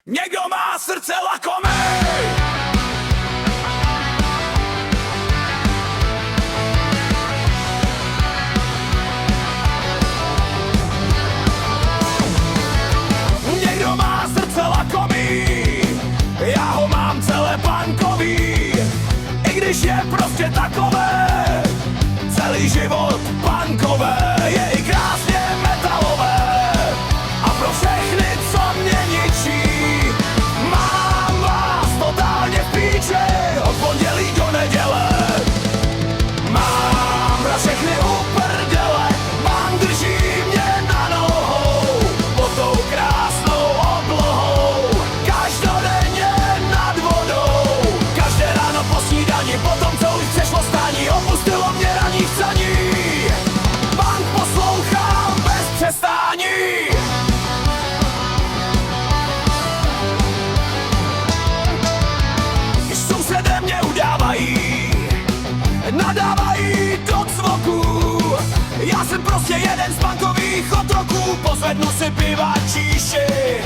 Někdo má srdce lakomej. Někdo má srdce lakomý, já ho mám celé punkový. I když je prostě takové, celý život punkové, je i krásně metalové. A pro všechny, co mě ničí, mám vás totálně v píči, od pondělí do neděle. Mám na všechny uprdele, vám drží mě na nohou, pod tou krásnou oblohou, každodenně nad vodou. Každé ráno po snídani, potom co už přešlo stání, opustilo mě ranní chcaní. Punk poslouchám bez přestání. Když sousedé mě udávají, nadávají do cvoků, já jsem prostě jeden z punkových otroků. Pozvednu si piva číši,